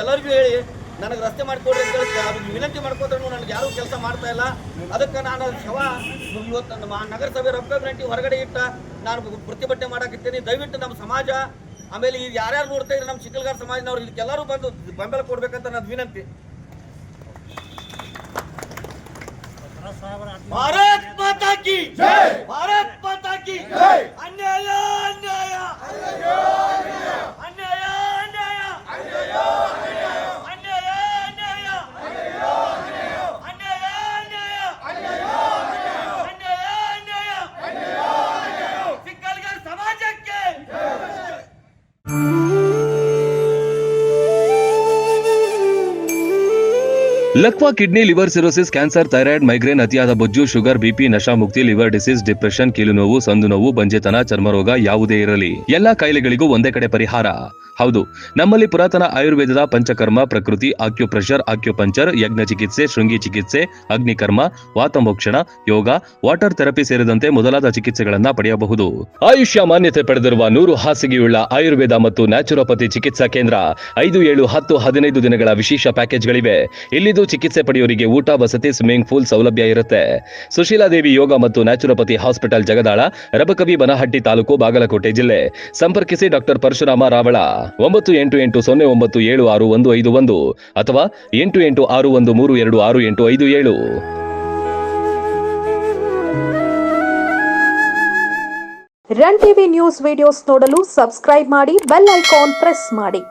ಎಲ್ಲರಿಗೂ ಹೇಳಿ ನನಗೆ ರಸ್ತೆ ಮಾಡಿಕೊಡ್ರಿ ಅಂತ ಹೇಳಿ ಅವ್ರಿಗೆ ವಿನಂತಿ ಮಾಡ್ಕೋದ್ರೂ ನನಗೆ ಯಾರೂ ಕೆಲಸ ಮಾಡ್ತಾ ಇಲ್ಲ. ಅದಕ್ಕೆ ನಾನು ಶವ ಇವತ್ತು ನಮ್ಮ ನಗರಸಭೆ ರೊಕ್ಕ ಗಂಟೆ ಹೊರಗಡೆ ಇಟ್ಟ ನಾನು ಪ್ರತಿಭಟನೆ ಮಾಡಾಕಿರ್ತೀನಿ. ದಯವಿಟ್ಟು ನಮ್ಮ ಸಮಾಜ ಆಮೇಲೆ ಈಗ ಯಾರ್ಯಾರು ನೋಡ್ತಾ ಇದ್ರೆ ನಮ್ಮ ಚಿಕ್ಕಲ್ಗಾರ್ ಸಮಾಜನವ್ರು ಇದಕ್ಕೆಲ್ಲರೂ ಬಂದು ಬೆಂಬಲ ಕೊಡ್ಬೇಕಂತ ನನ್ನ ವಿನಂತಿ. ಭಾರತ್ ಮಾತಾ ಕಿ ಜೈ, ಭಾರತ್ ಮಾತಾ ಕಿ ಜೈ. ಅನ್ಯಾಯ ಅನ್ಯಾಯ ಅನ್ಯಾಯ ಅನ್ಯಾಯ ಅನ್ಯಾಯ ಲಕ್ವಾ kidney, liver cirrhosis, cancer, thyroid, migraine, ಅತಿಯಾದ ಬೊಜ್ಜು, ಶುಗರ್, ಬಿಪಿ, ನಶಾ ಮುಕ್ತಿ, ಲಿವರ್ ಡಿಸೀಸ್, ಡಿಪ್ರೆಷನ್, ಕೀಲು ನೋವು, ಸಂದು ನೋವು, ಬಂಜೆತನ, ಚರ್ಮರೋಗ ಯಾವುದೇ ಇರಲಿ ಎಲ್ಲಾ ಕಾಯಿಲೆಗಳಿಗೂ ಒಂದೇ ಕಡೆ ಪರಿಹಾರ. ಹೌದು, ನಮ್ಮಲ್ಲಿ ಪುರಾತನ ಆಯುರ್ವೇದದ ಪಂಚಕರ್ಮ, ಪ್ರಕೃತಿ, ಆಕ್ಯುಪ್ರೆಷರ್, ಆಕ್ಯುಪಂಚರ್, ಯಜ್ಞ ಚಿಕಿತ್ಸೆ, ಶೃಂಗಿ ಚಿಕಿತ್ಸೆ, ಅಗ್ನಿಕರ್ಮ, ವಾತಮೋಕ್ಷಣ, ಯೋಗ, ವಾಟರ್ ಥೆರಪಿ ಸೇರಿದಂತೆ ಮೊದಲಾದ ಚಿಕಿತ್ಸೆಗಳನ್ನ ಪಡೆಯಬಹುದು. ಆಯುಷ್ಯ ಮಾನ್ಯತೆ ಪಡೆದಿರುವ 100 ಹಾಸಿಗೆಯುಳ್ಳ ಆಯುರ್ವೇದ ಮತ್ತು ನ್ಯಾಚುರೋಪತಿ ಚಿಕಿತ್ಸಾ ಕೇಂದ್ರ 5, 7, 10, 15 ದಿನಗಳ ವಿಶೇಷ ಪ್ಯಾಕೇಜ್ಗಳಿವೆ. ಇಲ್ಲಿದ್ದು ಚಿಕಿತ್ಸೆ ಪಡೆಯೋರಿಗೆ ಊಟ, ವಸತಿ, ಸ್ವಿಮ್ಮಿಂಗ್ ಪೂಲ್ ಸೌಲಭ್ಯ ಇರುತ್ತೆ. ಸುಶೀಲಾದೇವಿ ಯೋಗ ಮತ್ತು ನ್ಯಾಚುರೋಪತಿ ಹಾಸ್ಪಿಟಲ್, ಜಗದಾಳ, ರಬಕವಿ, ಬನಹಟ್ಟಿ ತಾಲೂಕು, ಬಾಗಲಕೋಟೆ ಜಿಲ್ಲೆ. ಸಂಪರ್ಕಿಸಿ ಡಾಕ್ಟರ್ ಪರಶುರಾಮ ರಾವಳ 9880076151 ಅಥವಾ 8861326857. ರನ್ ಟಿವಿ ನ್ಯೂಸ್ ವಿಡಿಯೋಸ್ ನೋಡಲು ಸಬ್ಸ್ಕ್ರೈಬ್ ಮಾಡಿ, ಬೆಲ್ ಐಕಾನ್ ಪ್ರೆಸ್ ಮಾಡಿ.